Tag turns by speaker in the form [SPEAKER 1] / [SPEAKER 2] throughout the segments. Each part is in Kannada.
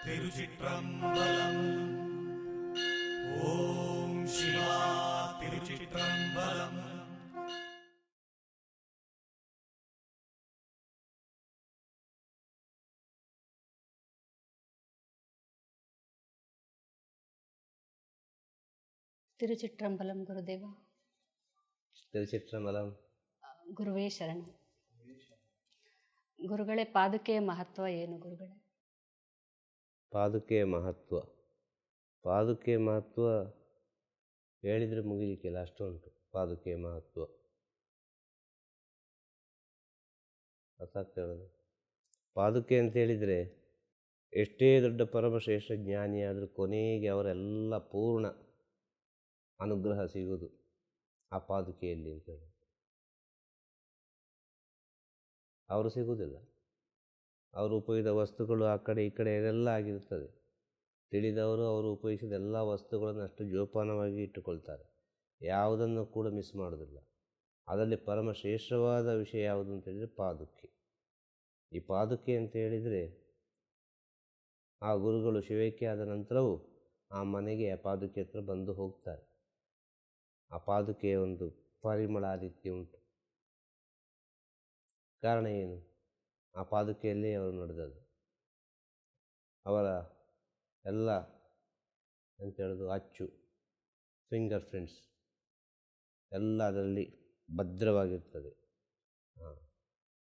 [SPEAKER 1] ತಿರುಚಿಟ್ರಂಬಲಂ. ಓಂ ಶಿವಾ ತಿರುಚಿಟ್ರಂಬಲಂ.
[SPEAKER 2] ತಿರುಚಿಟ್ರಂಬಲಂ ಗುರುದೇವ.
[SPEAKER 3] ತಿರುಚಿಟ್ರಂಬಲಂ.
[SPEAKER 2] ಗುರುವೇ ಶರಣ. ಗುರುಗಳೇ, ಪಾದುಕೆಯ ಮಹತ್ವ ಏನು ಗುರುಗಳೇ?
[SPEAKER 3] ಪಾದುಕೆಯ ಮಹತ್ವ ಹೇಳಿದರೆ ಮುಗಿಲಿಕ್ಕಿಲ್ಲ, ಅಷ್ಟುಂಟು ಪಾದುಕೆಯ ಮಹತ್ವ. ಗೊತ್ತಾಗ್ತೇವೆ. ಪಾದುಕೆ ಅಂತ ಹೇಳಿದರೆ ಎಷ್ಟೇ ದೊಡ್ಡ ಪರಮಶ್ರೇಷ್ಠ ಜ್ಞಾನಿಯಾದರೂ ಕೊನೆಗೆ ಅವರೆಲ್ಲ ಪೂರ್ಣ ಅನುಗ್ರಹ ಸಿಗುವುದು ಆ ಪಾದುಕೆಯಲ್ಲಿ ಅಂತೇಳಿ. ಅವರು ಸಿಗುವುದಿಲ್ಲ. ಅವರು ಉಪಯೋಗಿಸಿದ ವಸ್ತುಗಳು ಆ ಕಡೆ ಈ ಕಡೆ ಏನೆಲ್ಲ ಆಗಿರುತ್ತದೆ. ತಿಳಿದವರು ಅವರು ಉಪಯೋಗಿಸಿದ ಎಲ್ಲ ವಸ್ತುಗಳನ್ನು ಅಷ್ಟು ಜೋಪಾನವಾಗಿ ಇಟ್ಟುಕೊಳ್ತಾರೆ. ಯಾವುದನ್ನು ಕೂಡ ಮಿಸ್ ಮಾಡೋದಿಲ್ಲ. ಅದರಲ್ಲಿ ಪರಮಶ್ರೇಷ್ಠವಾದ ವಿಷಯ ಯಾವುದು ಅಂತ ಹೇಳಿದರೆ ಪಾದುಕೆ. ಈ ಪಾದುಕೆ ಅಂತ ಹೇಳಿದರೆ ಆ ಗುರುಗಳು ಶಿವೈಕ್ಯ ಆದ ನಂತರವೂ ಆ ಮನೆಗೆ ಆ ಪಾದುಕೆ ಹತ್ರ ಬಂದು ಹೋಗ್ತಾರೆ. ಆ ಪಾದುಕೆಯ ಒಂದು ಪರಿಮಳಾದಿತ್ಯ ಉಂಟು. ಕಾರಣ ಏನು? ಆ ಪಾದುಕೆಯಲ್ಲೇ ಅವರು ನಡೆದದ್ದು. ಅವರ ಎಲ್ಲ ಅಂತ ಹೇಳೋದು ಅಚ್ಚು, ಫಿಂಗರ್ ಪ್ರಿಂಟ್ಸ್ ಎಲ್ಲ ಅದರಲ್ಲಿ ಭದ್ರವಾಗಿರ್ತದೆ.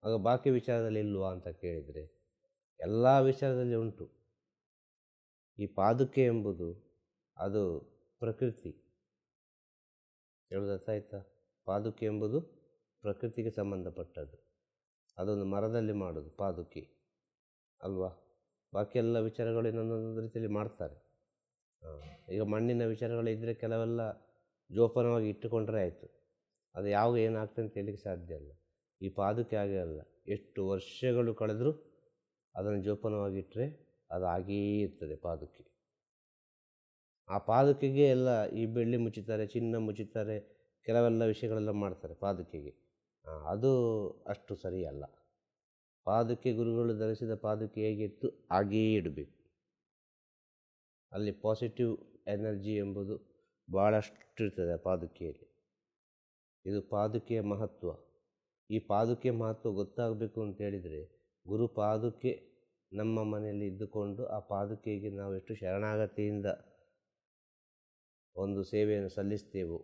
[SPEAKER 3] ಆಗ ಬಾಕಿ ವಿಚಾರದಲ್ಲಿ ಇಲ್ವಾ ಅಂತ ಕೇಳಿದರೆ ಎಲ್ಲ ವಿಚಾರದಲ್ಲಿ ಉಂಟು. ಈ ಪಾದುಕೆ ಎಂಬುದು ಅದು ಪ್ರಕೃತಿ. ಹೇಳೋದು ಅರ್ಥ ಆಯ್ತಾ? ಪಾದುಕೆ ಎಂಬುದು ಪ್ರಕೃತಿಗೆ ಸಂಬಂಧಪಟ್ಟದ್ದು. ಅದೊಂದು ಮರದಲ್ಲಿ ಮಾಡೋದು ಪಾದುಕೆ ಅಲ್ವಾ? ಬಾಕಿ ಎಲ್ಲ ವಿಚಾರಗಳು ಇನ್ನೊಂದೊಂದು ರೀತಿಯಲ್ಲಿ ಮಾಡ್ತಾರೆ. ಈಗ ಮಣ್ಣಿನ ವಿಚಾರಗಳಿದ್ದರೆ ಕೆಲವೆಲ್ಲ ಜೋಪಾನವಾಗಿ ಇಟ್ಟುಕೊಂಡ್ರೆ ಆಯಿತು. ಅದು ಯಾವಾಗ ಏನಾಗ್ತದೆ ಅಂತ ಹೇಳಲಿಕ್ಕೆ ಸಾಧ್ಯ ಅಲ್ಲ. ಈ ಪಾದುಕೆ ಹಾಗೆ ಅಲ್ಲ. ಎಷ್ಟು ವರ್ಷಗಳು ಕಳೆದರೂ ಅದನ್ನು ಜೋಪಾನವಾಗಿಟ್ಟರೆ ಅದು ಹಾಗೇ ಇರ್ತದೆ ಪಾದುಕೆ. ಆ ಪಾದುಕೆಗೆ ಎಲ್ಲ ಈ ಬೆಳ್ಳಿ ಮುಚ್ಚುತ್ತಾರೆ, ಚಿನ್ನ ಮುಚ್ಚುತ್ತಾರೆ, ಕೆಲವೆಲ್ಲ ವಿಷಯಗಳೆಲ್ಲ ಮಾಡ್ತಾರೆ ಪಾದುಕೆಗೆ. ಅದು ಅಷ್ಟು ಸರಿಯಲ್ಲ. ಪಾದುಕೆ ಗುರುಗಳು ಧರಿಸಿದ ಪಾದುಕೆ ಹೇಗಿತ್ತು ಹಾಗೇ ಇಡಬೇಕು. ಅಲ್ಲಿ ಪಾಸಿಟಿವ್ ಎನರ್ಜಿ ಎಂಬುದು ಭಾಳಷ್ಟು ಇರ್ತದೆ ಆ ಪಾದುಕೆಯಲ್ಲಿ. ಇದು ಪಾದುಕೆಯ ಮಹತ್ವ. ಈ ಪಾದುಕೆಯ ಮಹತ್ವ ಗೊತ್ತಾಗಬೇಕು ಅಂತ ಹೇಳಿದರೆ ಗುರು ಪಾದುಕೆ ನಮ್ಮ ಮನೆಯಲ್ಲಿ ಇದ್ದುಕೊಂಡು ಆ ಪಾದುಕೆಗೆ ನಾವು ಎಷ್ಟು ಶರಣಾಗತಿಯಿಂದ ಒಂದು ಸೇವೆಯನ್ನು ಸಲ್ಲಿಸ್ತೇವೋ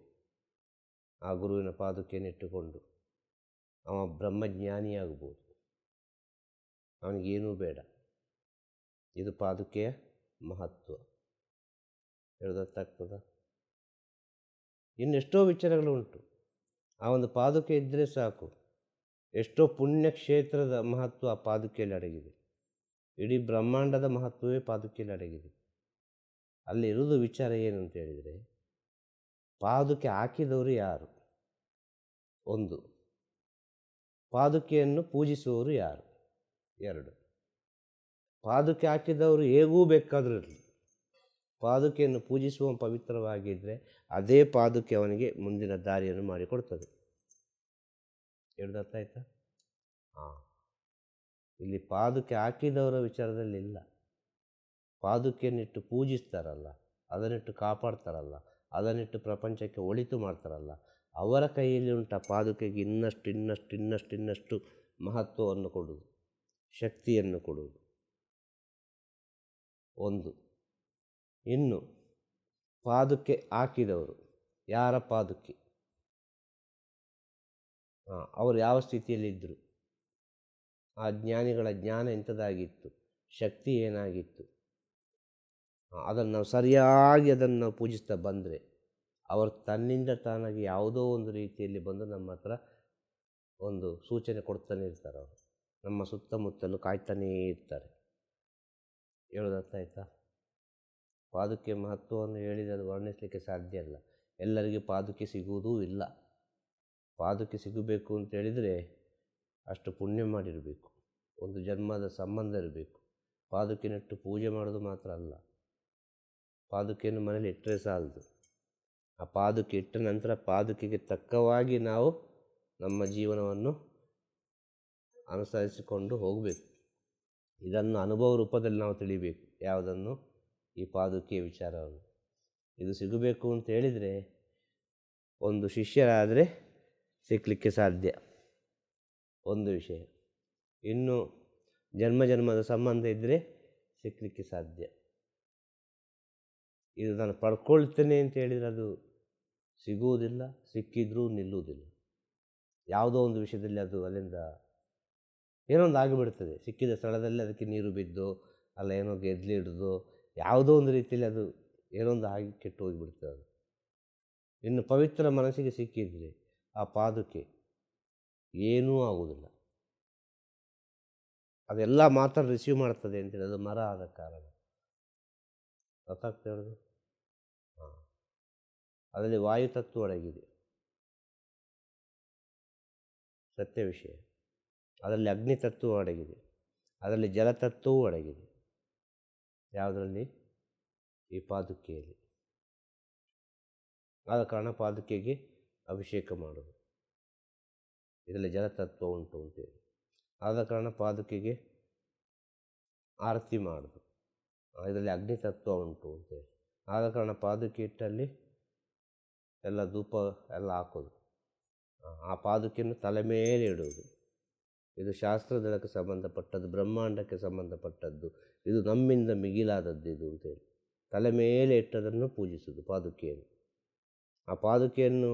[SPEAKER 3] ಆ ಗುರುವಿನ ಪಾದುಕೆಯನ್ನು ಇಟ್ಟುಕೊಂಡು ಅವ ಬ್ರಹ್ಮಜ್ಞಾನಿಯಾಗ್ಬೋದು. ಅವನಿಗೇನೂ ಬೇಡ. ಇದು ಪಾದುಕೆಯ ಮಹತ್ವ. ಹೇಳೋದಕ್ಕಾಗ್ತದ? ಇನ್ನೆಷ್ಟೋ ವಿಚಾರಗಳು ಉಂಟು. ಆ ಒಂದು ಪಾದುಕೆ ಇದ್ದರೆ ಸಾಕು. ಎಷ್ಟೋ ಪುಣ್ಯಕ್ಷೇತ್ರದ ಮಹತ್ವ ಆ ಪಾದುಕೆಯಲ್ಲಿ ಅಡಗಿದೆ. ಇಡೀ ಬ್ರಹ್ಮಾಂಡದ ಮಹತ್ವವೇ ಪಾದುಕೆಯಲ್ಲಿ ಅಡಗಿದೆ. ಅಲ್ಲಿ ಇರುವುದು ವಿಚಾರ ಏನು ಅಂತ ಹೇಳಿದರೆ, ಪಾದುಕೆ ಹಾಕಿದವರು ಯಾರು? ಒಂದು, ಪಾದುಕೆಯನ್ನು ಪೂಜಿಸುವವರು ಯಾರು? ಎರಡು, ಪಾದುಕೆ ಹಾಕಿದವರು ಹೇಗೂ ಬೇಕಾದರೂ ಇರಲಿ, ಪಾದುಕೆಯನ್ನು ಪೂಜಿಸುವ ಪವಿತ್ರವಾಗಿದ್ದರೆ ಅದೇ ಪಾದುಕೆ ಅವನಿಗೆ ಮುಂದಿನ ದಾರಿಯನ್ನು ಮಾಡಿಕೊಡ್ತದೆ. ಹೇಳ್ದರ್ಥ ಆಯ್ತಾ? ಇಲ್ಲಿ ಪಾದುಕೆ ಹಾಕಿದವರ ವಿಚಾರದಲ್ಲಿ ಇಲ್ಲ. ಪಾದುಕೆಯನ್ನಿಟ್ಟು ಪೂಜಿಸ್ತಾರಲ್ಲ, ಅದನ್ನಿಟ್ಟು ಕಾಪಾಡ್ತಾರಲ್ಲ, ಅದನ್ನಿಟ್ಟು ಪ್ರಪಂಚಕ್ಕೆ ಒಳಿತು ಮಾಡ್ತಾರಲ್ಲ, ಅವರ ಕೈಯಲ್ಲಿ ಉಂಟ ಪಾದುಕೆಗೆ ಇನ್ನಷ್ಟು ಮಹತ್ವವನ್ನು ಕೊಡುವುದು, ಶಕ್ತಿಯನ್ನು ಕೊಡುವುದು. ಒಂದು. ಇನ್ನು ಪಾದುಕೆ ಹಾಕಿದವರು ಯಾರ ಪಾದುಕೆ? ಅವರು ಯಾವ ಸ್ಥಿತಿಯಲ್ಲಿದ್ದರು? ಆ ಜ್ಞಾನಿಗಳ ಜ್ಞಾನ ಎಂಥದ್ದಾಗಿತ್ತು, ಶಕ್ತಿ ಏನಾಗಿತ್ತು, ಅದನ್ನು ನಾವು ಸರಿಯಾಗಿ ನಾವು ಪೂಜಿಸ್ತಾ ಬಂದರೆ ಅವರು ತನ್ನಿಂದ ತಾನಾಗಿ ಯಾವುದೋ ಒಂದು ರೀತಿಯಲ್ಲಿ ಬಂದು ನಮ್ಮ ಹತ್ರ ಒಂದು ಸೂಚನೆ ಕೊಡ್ತಾನೆ ಇರ್ತಾರೆ. ಅವರು ನಮ್ಮ ಸುತ್ತಮುತ್ತಲು ಕಾಯ್ತಾನೇ ಇರ್ತಾರೆ. ಹೇಳೋದರ್ಥ ಆಯ್ತಾ? ಪಾದುಕೆ ಮಹತ್ವವನ್ನು ಹೇಳಿದರೆ ಅದು ವರ್ಣಿಸಲಿಕ್ಕೆ ಸಾಧ್ಯ ಇಲ್ಲ. ಎಲ್ಲರಿಗೂ ಪಾದುಕೆ ಸಿಗುವುದೂ ಇಲ್ಲ. ಪಾದುಕೆ ಸಿಗಬೇಕು ಅಂತ ಹೇಳಿದರೆ ಅಷ್ಟು ಪುಣ್ಯ ಮಾಡಿರಬೇಕು, ಒಂದು ಜನ್ಮದ ಸಂಬಂಧ ಇರಬೇಕು. ಪಾದುಕೆನಿಟ್ಟು ಪೂಜೆ ಮಾಡೋದು ಮಾತ್ರ ಅಲ್ಲ, ಪಾದುಕೆಯನ್ನು ಮನೇಲಿ ಇಟ್ಟರೆ ಸಾಲದು. ಆ ಪಾದುಕೆ ಇಟ್ಟ ನಂತರ ಪಾದುಕೆಗೆ ತಕ್ಕವಾಗಿ ನಾವು ನಮ್ಮ ಜೀವನವನ್ನು ಅನುಸರಿಸಿಕೊಂಡು ಹೋಗಬೇಕು. ಇದನ್ನು ಅನುಭವ ರೂಪದಲ್ಲಿ ನಾವು ತಿಳಿಬೇಕು. ಯಾವುದನ್ನು? ಈ ಪಾದುಕೆಯ ವಿಚಾರವನ್ನು. ಇದು ಸಿಗಬೇಕು ಅಂತ ಹೇಳಿದರೆ ಒಂದು ಶಿಷ್ಯರಾದರೆ ಸಿಕ್ಕಲಿಕ್ಕೆ ಸಾಧ್ಯ, ಒಂದು ವಿಷಯ. ಇನ್ನು ಜನ್ಮ ಜನ್ಮದ ಸಂಬಂಧ ಇದ್ದರೆ ಸಿಕ್ಕಲಿಕ್ಕೆ ಸಾಧ್ಯ. ಇದು ನಾನು ಪಡ್ಕೊಳ್ತೇನೆ ಅಂತ ಹೇಳಿದರೆ ಅದು ಸಿಗುವುದಿಲ್ಲ, ಸಿಕ್ಕಿದ್ರೂ ನಿಲ್ಲುವುದಿಲ್ಲ. ಯಾವುದೋ ಒಂದು ವಿಷಯದಲ್ಲಿ ಅದು ಅಲ್ಲಿಂದ ಏನೋ ಒಂದು ಆಗಿಬಿಡ್ತದೆ. ಸಿಕ್ಕಿದ ಸ್ಥಳದಲ್ಲಿ ಅದಕ್ಕೆ ನೀರು ಬಿದ್ದು ಅಲ್ಲ ಏನೋ ಗೆದ್ಲಿ ಹಿಡಿದು ಯಾವುದೋ ಒಂದು ರೀತಿಯಲ್ಲಿ ಅದು ಏನೋ ಒಂದು ಆಗಿ ಕೆಟ್ಟು ಹೋಗಿಬಿಡ್ತದೆ ಅದು. ಇನ್ನು ಪವಿತ್ರ ಮನಸ್ಸಿಗೆ ಸಿಕ್ಕಿದರೆ ಆ ಪಾದುಕೆ ಏನೂ ಆಗುವುದಿಲ್ಲ. ಅದೆಲ್ಲ ಮಾತ್ರ ರಿಸೀವ್ ಮಾಡ್ತದೆ ಅಂತೇಳಿ, ಅದು ಮರ ಆದ ಕಾರಣ. ಗೊತ್ತಾಗ್ತಾ ಹೇಳೋದು? ಹಾಂ, ಅದರಲ್ಲಿ ವಾಯುತತ್ವ ಅಡಗಿದೆ, ಸತ್ಯ ವಿಷಯ. ಅದರಲ್ಲಿ ಅಗ್ನಿತತ್ವವು ಅಡಗಿದೆ, ಅದರಲ್ಲಿ ಜಲತತ್ವವೂ ಅಡಗಿದೆ. ಯಾವುದರಲ್ಲಿ? ಈ ಪಾದುಕೆಯಲ್ಲಿ. ಆದ ಕಾರಣ ಪಾದುಕೆಗೆ ಅಭಿಷೇಕ ಮಾಡೋದು, ಇದರಲ್ಲಿ ಜಲತತ್ವ ಉಂಟು ಅಂತೇಳಿ. ಆದ ಕಾರಣ ಪಾದುಕೆಗೆ ಆರತಿ ಮಾಡೋದು, ಇದರಲ್ಲಿ ಅಗ್ನಿತತ್ವ ಉಂಟು ಅಂತೇಳಿ. ಆದ ಕಾರಣ ಪಾದುಕೆ ಇಟ್ಟಲ್ಲಿ ಎಲ್ಲ ಧೂಪ ಎಲ್ಲ ಹಾಕೋದು, ಆ ಪಾದುಕೆಯನ್ನು ತಲೆ ಮೇಲೆ ಇಡುವುದು. ಇದು ಶಾಸ್ತ್ರದಳಕ್ಕೆ ಸಂಬಂಧಪಟ್ಟದ್ದು, ಬ್ರಹ್ಮಾಂಡಕ್ಕೆ ಸಂಬಂಧಪಟ್ಟದ್ದು. ಇದು ನಮ್ಮಿಂದ ಮಿಗಿಲಾದದ್ದು ಇದು ಅಂತೇಳಿ ತಲೆ ಮೇಲೆ ಇಟ್ಟದನ್ನು ಪೂಜಿಸುವುದು ಪಾದುಕೆಯನ್ನು. ಆ ಪಾದುಕೆಯನ್ನು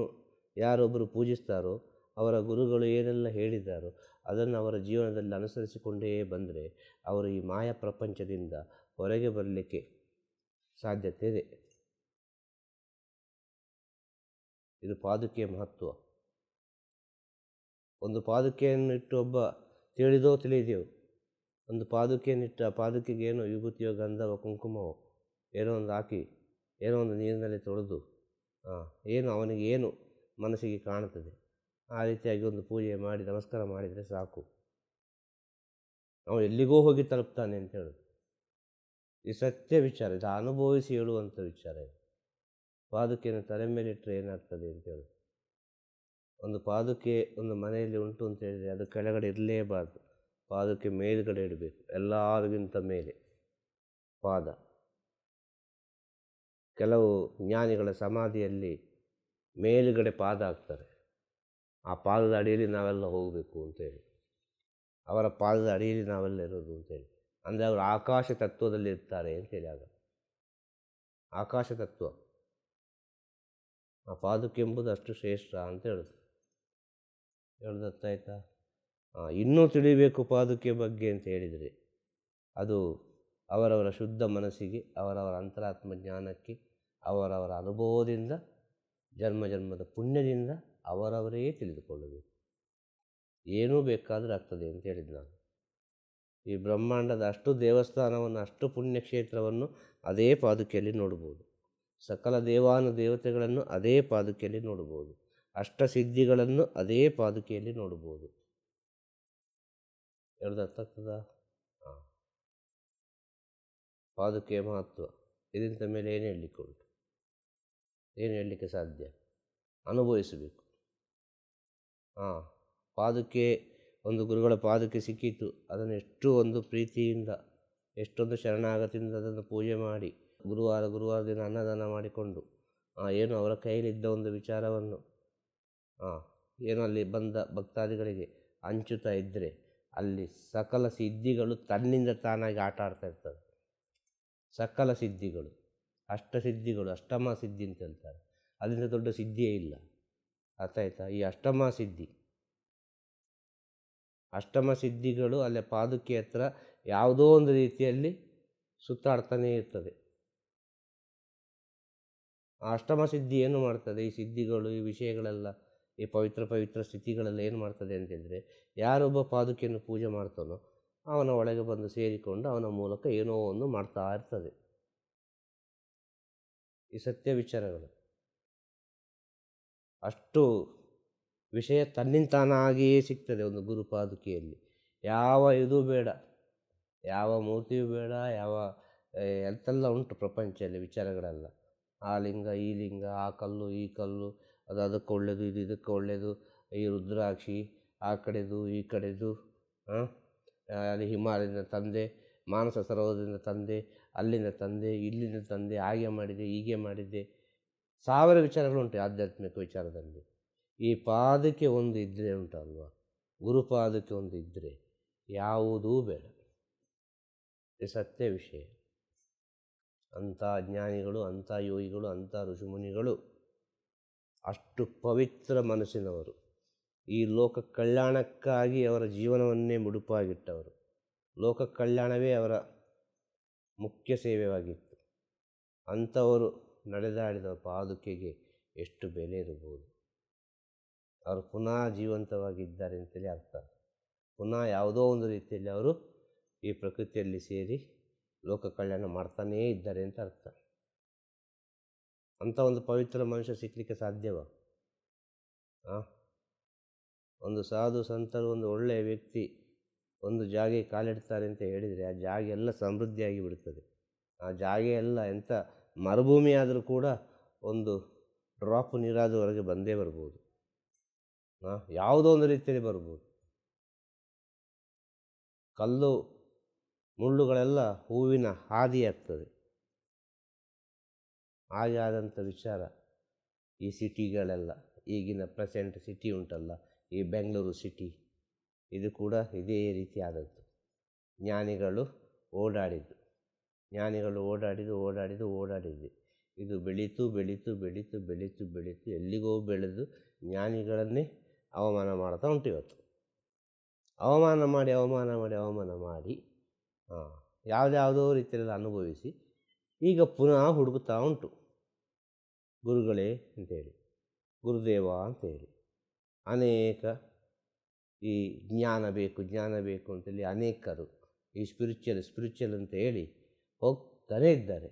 [SPEAKER 3] ಯಾರೊಬ್ಬರು ಪೂಜಿಸ್ತಾರೋ ಅವರ ಗುರುಗಳು ಏನೆಲ್ಲ ಹೇಳಿದ್ದಾರೋ ಅದನ್ನು ಅವರ ಜೀವನದಲ್ಲಿ ಅನುಸರಿಸಿಕೊಂಡೇ ಬಂದರೆ ಅವರು ಈ ಮಾಯಾ ಪ್ರಪಂಚದಿಂದ ಹೊರಗೆ ಬರಲಿಕ್ಕೆ ಸಾಧ್ಯತೆ ಇದೆ. ಇದು ಪಾದುಕೆಯ ಮಹತ್ವ. ಒಂದು ಪಾದುಕೆಯನ್ನು ಇಟ್ಟು ಒಬ್ಬ ತಿಳಿದೋ ತಿಳಿದೆಯೋ ಒಂದು ಪಾದುಕೆಯನ್ನಿಟ್ಟು ಆ ಪಾದುಕೆಗೆ ಏನೋ ವಿಭೂತಿಯೋ ಗಂಧವೋ ಕುಂಕುಮವೋ ಏನೋ ಒಂದು ಹಾಕಿ ಏನೋ ಒಂದು ನೀರಿನಲ್ಲಿ ತೊಳೆದು ಏನು ಅವನಿಗೆ ಏನು ಮನಸ್ಸಿಗೆ ಕಾಣುತ್ತದೆ ಆ ರೀತಿಯಾಗಿ ಒಂದು ಪೂಜೆ ಮಾಡಿ ನಮಸ್ಕಾರ ಮಾಡಿದರೆ ಸಾಕು, ಅವನು ಎಲ್ಲಿಗೋ ಹೋಗಿ ತಲುಪ್ತಾನೆ ಅಂತ ಹೇಳೋದು. ಈ ಸತ್ಯ ವಿಚಾರ, ಇದು ಅನುಭವಿಸಿ ಹೇಳುವಂಥ ವಿಚಾರ. ಇದು ಪಾದುಕೆಯನ್ನು ತಲೆ ಮೇಲೆ ಇಟ್ಟರೆ ಏನಾಗ್ತದೆ ಅಂತ ಹೇಳೋದು. ಒಂದು ಪಾದುಕೆ ಒಂದು ಮನೆಯಲ್ಲಿ ಉಂಟು ಅಂತ ಹೇಳಿದರೆ ಅದು ಕೆಳಗಡೆ ಇರಲೇಬಾರ್ದು, ಪಾದಕ್ಕೆ ಮೇಲುಗಡೆ ಇಡಬೇಕು, ಎಲ್ಲರಿಗಿಂತ ಮೇಲೆ ಪಾದ. ಕೆಲವು ಜ್ಞಾನಿಗಳ ಸಮಾಧಿಯಲ್ಲಿ ಮೇಲುಗಡೆ ಪಾದ ಹಾಕ್ತಾರೆ. ಆ ಪಾದದ ಅಡಿಯಲ್ಲಿ ನಾವೆಲ್ಲ ಹೋಗಬೇಕು ಅಂತೇಳಿ, ಅವರ ಪಾದದ ಅಡಿಯಲ್ಲಿ ನಾವೆಲ್ಲ ಇರೋದು ಅಂತೇಳಿ. ಅಂದರೆ ಅವರು ಆಕಾಶ ತತ್ವದಲ್ಲಿ ಇರ್ತಾರೆ ಅಂತೇಳಿ. ಆಗ ಆಕಾಶ ತತ್ವ ಆ ಪಾದಕ್ಕೆ ಎಂಬುದು ಅಷ್ಟು ಶ್ರೇಷ್ಠ ಅಂತ ಹೇಳೋದು. ಹೇಳ್ದತ್ತಾಯ್ತಾ? ಇನ್ನೂ ತಿಳಿಬೇಕು ಪಾದುಕೆ ಬಗ್ಗೆ ಅಂತ ಹೇಳಿದರೆ ಅದು ಅವರವರ ಶುದ್ಧ ಮನಸ್ಸಿಗೆ, ಅವರವರ ಅಂತರಾತ್ಮ ಜ್ಞಾನಕ್ಕೆ, ಅವರವರ ಅನುಭವದಿಂದ, ಜನ್ಮ ಜನ್ಮದ ಪುಣ್ಯದಿಂದ ಅವರವರೇ ತಿಳಿದುಕೊಳ್ಳಬೇಕು. ಏನೂ ಬೇಕಾದರೂ ಆಗ್ತದೆ ಅಂತ ಹೇಳಿದ್ದು ನಾನು. ಈ ಬ್ರಹ್ಮಾಂಡದ ಅಷ್ಟು ದೇವಸ್ಥಾನವನ್ನು, ಅಷ್ಟು ಪುಣ್ಯಕ್ಷೇತ್ರವನ್ನು ಅದೇ ಪಾದುಕೆಯಲ್ಲಿ ನೋಡ್ಬೋದು. ಸಕಲ ದೇವಾನುದೇವತೆಗಳನ್ನು ಅದೇ ಪಾದುಕೆಯಲ್ಲಿ ನೋಡ್ಬೋದು. ಅಷ್ಟಸಿದ್ಧಿಗಳನ್ನು ಅದೇ ಪಾದುಕೆಯಲ್ಲಿ ನೋಡ್ಬೋದು. ಹೇಳೋದು ಅರ್ಥ ಆಗ್ತದಾ? ಹಾಂ, ಪಾದುಕೆಯ ಮಹತ್ವ ಇದರಿಂದ ಮೇಲೆ ಏನು ಹೇಳಲಿಕ್ಕೆ ಉಂಟು? ಏನು ಹೇಳಲಿಕ್ಕೆ ಸಾಧ್ಯ? ಅನುಭವಿಸಬೇಕು. ಪಾದುಕೆ, ಒಂದು ಗುರುಗಳ ಪಾದುಕೆ ಸಿಕ್ಕಿತು, ಅದನ್ನು ಎಷ್ಟು ಒಂದು ಪ್ರೀತಿಯಿಂದ, ಎಷ್ಟೊಂದು ಶರಣಾಗತಿಯಿಂದ ಅದನ್ನು ಪೂಜೆ ಮಾಡಿ ಗುರುವಾರ ದಿನ ಅನ್ನದಾನ ಮಾಡಿಕೊಂಡು ಏನು ಅವರ ಕೈಲಿದ್ದ ಒಂದು ವಿಚಾರವನ್ನು ಏನು ಅಲ್ಲಿ ಬಂದ ಭಕ್ತಾದಿಗಳಿಗೆ ಹಂಚುತ್ತಾ ಇದ್ದರೆ ಅಲ್ಲಿ ಸಕಲ ಸಿದ್ಧಿಗಳು ತನ್ನಿಂದ ತಾನಾಗಿ ಆಟ ಆಡ್ತಾ ಇರ್ತದೆ. ಸಕಲ ಸಿದ್ಧಿಗಳು, ಅಷ್ಟಸಿದ್ಧಿಗಳು, ಅಷ್ಟಮ ಸಿದ್ಧಿ ಅಂತ ಹೇಳ್ತಾರೆ. ಅದರಿಂದ ದೊಡ್ಡ ಸಿದ್ಧಿಯೇ ಇಲ್ಲ. ಅರ್ಥ ಆಯ್ತಾ? ಈ ಅಷ್ಟಮ ಸಿದ್ಧಿಗಳು ಅಲ್ಲೇ ಪಾದುಕೆ ಹತ್ರ ಯಾವುದೋ ಒಂದು ರೀತಿಯಲ್ಲಿ ಸುತ್ತಾಡ್ತಾನೇ ಇರ್ತದೆ. ಆ ಅಷ್ಟಮ ಸಿದ್ಧಿ ಏನು ಮಾಡ್ತದೆ? ಈ ಸಿದ್ಧಿಗಳು, ಈ ವಿಷಯಗಳೆಲ್ಲ, ಈ ಪವಿತ್ರ ಸ್ಥಿತಿಗಳೆಲ್ಲ ಏನು ಮಾಡ್ತದೆ ಅಂತಂದರೆ, ಯಾರೊಬ್ಬ ಪಾದುಕೆಯನ್ನು ಪೂಜೆ ಮಾಡ್ತಾನೋ ಅವನ ಒಳಗೆ ಬಂದು ಸೇರಿಕೊಂಡು ಅವನ ಮೂಲಕ ಏನೋ ಒಂದು ಮಾಡ್ತಾ ಇರ್ತದೆ. ಈ ಸತ್ಯ ವಿಚಾರಗಳು. ಅಷ್ಟು ವಿಷಯ ತನ್ನಿಂತಾನಾಗಿಯೇ ಸಿಗ್ತದೆ ಒಂದು ಗುರು ಪಾದುಕೆಯಲ್ಲಿ. ಯಾವ ಇದು ಬೇಡ, ಯಾವ ಮೂರ್ತಿಯೂ ಬೇಡ, ಯಾವ ಎಂತೆಲ್ಲ ಉಂಟು ಪ್ರಪಂಚದಲ್ಲಿ ವಿಚಾರಗಳೆಲ್ಲ. ಆ ಲಿಂಗ, ಈ ಲಿಂಗ, ಆ ಕಲ್ಲು, ಈ ಕಲ್ಲು, ಅದು ಅದಕ್ಕೆ ಒಳ್ಳೆಯದು, ಇದು ಇದಕ್ಕೆ ಒಳ್ಳೆಯದು, ಈ ರುದ್ರಾಕ್ಷಿ, ಆ ಕಡೆದು ಈ ಕಡೆದು, ಅಲ್ಲಿ ಹಿಮಾಲಯದಿಂದ ತಂದೆ, ಮಾನಸ ಸರೋವರದಿಂದ ತಂದೆ, ಅಲ್ಲಿಂದ ತಂದೆ, ಇಲ್ಲಿಂದ ತಂದೆ, ಹಾಗೆ ಮಾಡಿದೆ, ಹೀಗೆ ಮಾಡಿದ್ದೆ, ಸಾವಿರ ವಿಚಾರಗಳುಂಟು ಆಧ್ಯಾತ್ಮಿಕ ವಿಚಾರದಲ್ಲಿ. ಈ ಪಾದಕ್ಕೆ ಒಂದು ಇದ್ದರೆ ಉಂಟಲ್ವ, ಗುರುಪಾದಕ್ಕೆ ಒಂದು ಇದ್ದರೆ ಯಾವುದೂ ಬೇಡ. ಇದು ಸತ್ಯ ವಿಷಯ. ಅಂಥ ಜ್ಞಾನಿಗಳು, ಅಂಥ ಯೋಗಿಗಳು, ಅಂಥ ಋಷಿಮುನಿಗಳು ಅಷ್ಟು ಪವಿತ್ರ ಮನಸ್ಸಿನವರು. ಈ ಲೋಕ ಕಲ್ಯಾಣಕ್ಕಾಗಿ ಅವರ ಜೀವನವನ್ನೇ ಮುಡುಪಾಗಿಟ್ಟವರು. ಲೋಕ ಕಲ್ಯಾಣವೇ ಅವರ ಮುಖ್ಯ ಸೇವೆಯಾಗಿತ್ತು. ಅಂಥವರು ನಡೆದಾಡಿದ ಪಾದುಕೆಗೆ ಎಷ್ಟು ಬೆಲೆ ಇರಬಹುದು. ಅವರು ಪುನಃ ಜೀವಂತವಾಗಿದ್ದಾರೆ ಅಂತೇಳಿ ಅರ್ಥ. ಪುನಃ ಯಾವುದೋ ಒಂದು ರೀತಿಯಲ್ಲಿ ಅವರು ಈ ಪ್ರಕೃತಿಯಲ್ಲಿ ಸೇರಿ ಲೋಕ ಕಲ್ಯಾಣ ಮಾಡ್ತಾನೇ ಇದ್ದಾರೆ ಅಂತ ಅರ್ಥ. ಅಂಥ ಒಂದು ಪವಿತ್ರ ಮನುಷ್ಯ ಸಿಕ್ಕಲಿಕ್ಕೆ ಸಾಧ್ಯವ? ಒಂದು ಸಾಧು ಸಂತರು, ಒಂದು ಒಳ್ಳೆಯ ವ್ಯಕ್ತಿ ಒಂದು ಜಾಗೆ ಕಾಲಿಡ್ತಾರೆ ಅಂತ ಹೇಳಿದರೆ ಆ ಜಾಗ ಎಲ್ಲ ಸಮೃದ್ಧಿಯಾಗಿ ಬಿಡುತ್ತದೆ. ಆ ಜಾಗ ಎಲ್ಲ ಎಂಥ ಮರುಭೂಮಿ ಆದರೂ ಕೂಡ ಒಂದು ಡ್ರಾಪ್ ನೀರಾದರೂ ಹೊರಗೆ ಬಂದೇ ಬರ್ಬೋದು. ಯಾವುದೋ ಒಂದು ರೀತಿಯಲ್ಲಿ ಬರ್ಬೋದು. ಕಲ್ಲು ಮುಳ್ಳುಗಳೆಲ್ಲ ಹೂವಿನ ಹಾದಿಯಾಗ್ತದೆ. ಹಾಗೆ ಆದಂಥ ವಿಚಾರ ಈ ಸಿಟಿಗಳೆಲ್ಲ, ಈಗಿನ ಪ್ರೆಸೆಂಟ್ ಸಿಟಿ ಉಂಟಲ್ಲ, ಈ ಬೆಂಗಳೂರು ಸಿಟಿ, ಇದು ಕೂಡ ಇದೇ ರೀತಿ ಆದದ್ದು. ಜ್ಞಾನಿಗಳು ಓಡಾಡಿದ್ದು ಇದು ಬೆಳೀತು ಎಲ್ಲಿಗೋ ಬೆಳೆದು ಜ್ಞಾನಿಗಳನ್ನೇ ಅವಮಾನ ಮಾಡ್ತಾ ಉಂಟು ಇವತ್ತು. ಅವಮಾನ ಮಾಡಿ ಯಾವುದ್ಯಾವುದೋ ರೀತಿಯಲ್ಲಿ ಅನುಭವಿಸಿ ಈಗ ಪುನಃ ಹುಡುಕುತ್ತಾ ಉಂಟು. ಗುರುಗಳೇ ಅಂತೇಳಿ, ಗುರುದೇವ ಅಂತೇಳಿ ಅನೇಕ ಈ ಜ್ಞಾನ ಬೇಕು ಅಂತೇಳಿ ಅನೇಕರು ಈ ಸ್ಪಿರಿಚುವಲ್ ಅಂತ ಹೇಳಿ ಹೋಗ್ತಾನೇ ಇದ್ದಾರೆ.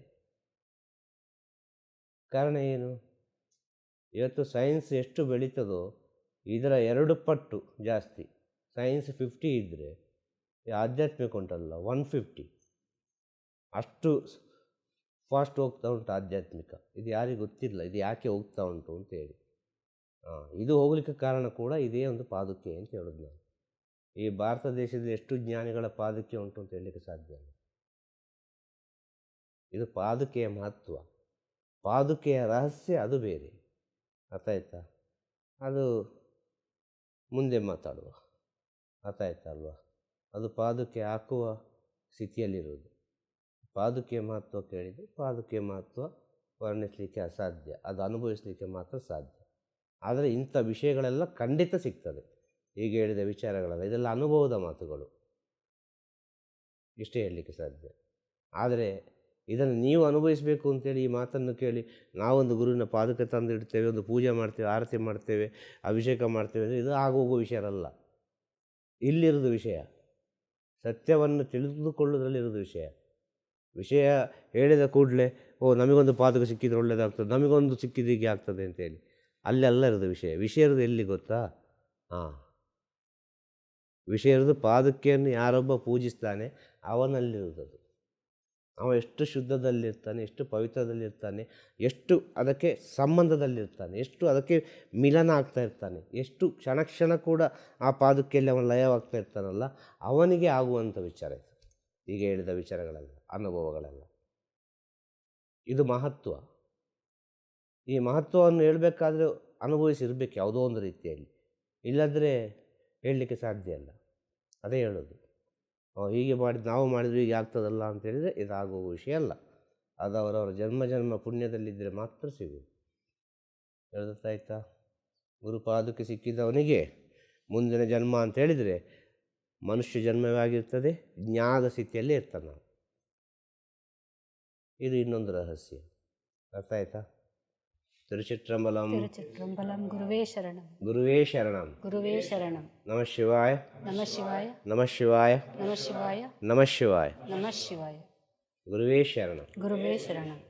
[SPEAKER 3] ಕಾರಣ ಏನು? ಇವತ್ತು ಸೈನ್ಸ್ ಎಷ್ಟು ಬೆಳೀತದೋ ಇದರ 2 ಪಟ್ಟು ಜಾಸ್ತಿ. ಸೈನ್ಸ್ 50 ಇದ್ದರೆ ಆಧ್ಯಾತ್ಮಿಕ ಉಂಟಲ್ಲ 150, ಅಷ್ಟು ಫಾಸ್ಟ್ ಹೋಗ್ತಾ ಉಂಟು ಆಧ್ಯಾತ್ಮಿಕ. ಇದು ಯಾರಿಗೆ ಗೊತ್ತಿಲ್ಲ, ಇದು ಯಾಕೆ ಹೋಗ್ತಾ ಉಂಟು ಅಂತೇಳಿ. ಇದು ಹೋಗ್ಲಿಕ್ಕೆ ಕಾರಣ ಕೂಡ ಇದೇ ಒಂದು ಪಾದುಕೆ ಅಂತ ಹೇಳೋದು ನಾನು. ಈ ಭಾರತ ದೇಶದಲ್ಲಿ ಎಷ್ಟು ಜ್ಞಾನಿಗಳ ಪಾದುಕೆ ಉಂಟು ಅಂತ ಹೇಳಲಿಕ್ಕೆ ಸಾಧ್ಯ ಇಲ್ಲ. ಇದು ಪಾದುಕೆಯ ಮಹತ್ವ, ಪಾದುಕೆಯ ರಹಸ್ಯ, ಅದು ಬೇರೆ. ಅರ್ಥ ಆಯ್ತಾ? ಅದು ಮುಂದೆ ಮಾತಾಡುವ. ಅರ್ಥ ಆಯ್ತಲ್ವಾ? ಅದು ಪಾದುಕೆ ಹಾಕುವ ಸ್ಥಿತಿಯಲ್ಲಿರುವುದು. ಪಾದುಕೆಯ ಮಹತ್ವ ಕೇಳಿದರೆ ಪಾದುಕೆಯ ಮಹತ್ವ ವರ್ಣಿಸಲಿಕ್ಕೆ ಅಸಾಧ್ಯ, ಅದು ಅನುಭವಿಸಲಿಕ್ಕೆ ಮಾತ್ರ ಸಾಧ್ಯ. ಆದರೆ ಇಂಥ ವಿಷಯಗಳೆಲ್ಲ ಖಂಡಿತ ಸಿಗ್ತದೆ. ಈಗ ಹೇಳಿದ ವಿಚಾರಗಳೆಲ್ಲ ಇದೆಲ್ಲ ಅನುಭವದ ಮಾತುಗಳು, ಇಷ್ಟೇ ಹೇಳಲಿಕ್ಕೆ ಸಾಧ್ಯ. ಆದರೆ ಇದನ್ನು ನೀವು ಅನುಭವಿಸಬೇಕು ಅಂತೇಳಿ ಈ ಮಾತನ್ನು ಕೇಳಿ ನಾವೊಂದು ಗುರುವಿನ ಪಾದಕ ತಂದು ಇಡ್ತೇವೆ, ಒಂದು ಪೂಜೆ ಮಾಡ್ತೇವೆ, ಆರತಿ ಮಾಡ್ತೇವೆ, ಅಭಿಷೇಕ ಮಾಡ್ತೇವೆ ಅಂದರೆ ಇದು ಆಗೋಗೋ ವಿಷಯ ಅಲ್ಲ. ಇಲ್ಲಿರೋದು ವಿಷಯ, ಸತ್ಯವನ್ನು ತಿಳಿದುಕೊಳ್ಳೋದ್ರಲ್ಲಿರೋದು ವಿಷಯ ಹೇಳಿದ ಕೂಡಲೇ ನಮಗೊಂದು ಪಾದಕ ಸಿಕ್ಕಿದ್ರೆ ಒಳ್ಳೆಯದಾಗ್ತದೆ, ನಮಗೊಂದು ಸಿಕ್ಕಿದ್ರೆ ಹೀಗೆ ಆಗ್ತದೆ ಅಂತೇಳಿ ಅಲ್ಲೆಲ್ಲ ಇರೋದು ವಿಷಯ ಇರೋದು ಎಲ್ಲಿ ಗೊತ್ತಾ? ವಿಷಯ ಇರೋದು ಪಾದಕೆಯನ್ನು ಯಾರೊಬ್ಬ ಪೂಜಿಸ್ತಾನೆ ಅವನಲ್ಲಿರುವುದು. ಅವ ಎಷ್ಟು ಶುದ್ಧದಲ್ಲಿರ್ತಾನೆ, ಎಷ್ಟು ಪವಿತ್ರದಲ್ಲಿರ್ತಾನೆ, ಎಷ್ಟು ಅದಕ್ಕೆ ಸಂಬಂಧದಲ್ಲಿರ್ತಾನೆ, ಎಷ್ಟು ಅದಕ್ಕೆ ಮಿಲನ ಆಗ್ತಾ ಇರ್ತಾನೆ, ಎಷ್ಟು ಕ್ಷಣ ಕೂಡ ಆ ಪಾದಕೆಯಲ್ಲಿ ಅವನ ಲಯವಾಗ್ತಾ ಇರ್ತಾನಲ್ಲ, ಅವನಿಗೆ ಆಗುವಂಥ ವಿಚಾರ ಇದು. ಈಗ ಹೇಳಿದ ವಿಚಾರಗಳೆಲ್ಲ, ಅನುಭವಗಳೆಲ್ಲ, ಇದು ಮಹತ್ವ. ಈ ಮಹತ್ವವನ್ನು ಹೇಳಬೇಕಾದ್ರೆ ಅನುಭವಿಸಿರ್ಬೇಕು ಯಾವುದೋ ಒಂದು ರೀತಿಯಲ್ಲಿ, ಇಲ್ಲದ್ರೆ ಹೇಳಲಿಕ್ಕೆ ಸಾಧ್ಯ ಇಲ್ಲ. ಅದೇ ಹೇಳೋದು, ಹೀಗೆ ನಾವು ಮಾಡಿದ್ರೆ ಹೀಗೆ ಆಗ್ತದಲ್ಲ ಅಂತೇಳಿದರೆ ಇದಾಗುವ ವಿಷಯ ಅಲ್ಲ. ಅದು ಅವರವರ ಜನ್ಮ ಪುಣ್ಯದಲ್ಲಿದ್ದರೆ ಮಾತ್ರ ಸಿಗುವುದು. ಹೇಳ್ತಾಯ್ತಾ? ಗುರುಪಾದಕ್ಕೆ ಸಿಕ್ಕಿದವನಿಗೆ ಮುಂದಿನ ಜನ್ಮ ಅಂತ ಹೇಳಿದರೆ ಮನುಷ್ಯ ಜನ್ಮವೇ ಆಗಿರ್ತದೆ, ಜ್ಞಾನದ ಸ್ಥಿತಿಯಲ್ಲೇ ಇರ್ತಾನೆ ನಾವು. ಇದು ಇನ್ನೊಂದು ರಹಸ್ಯ. ಅರ್ಥ ಆಯ್ತಾ? ತಿರುಚಿಟ್ರಂಬಲಂ
[SPEAKER 2] ಗುರುವೇ ಶರಣಂ.
[SPEAKER 3] ಗುರುವೇ ಶರಣಂ.
[SPEAKER 2] ಗುರುವೇ ಶರಣಂ.
[SPEAKER 3] ನಮಃ ಶಿವಾಯ.
[SPEAKER 2] ನಮಃ ಶಿವಾಯ.
[SPEAKER 3] ನಮಃ ಶಿವಾಯ.
[SPEAKER 2] ನಮಃ ಶಿವಾಯ.
[SPEAKER 3] ನಮಃ ಶಿವಾಯ.
[SPEAKER 2] ನಮಃ ಶಿವಾಯ.
[SPEAKER 3] ಗುರುವೇ ಶರಣಂ.
[SPEAKER 2] ಗುರುವೇ ಶರಣಂ.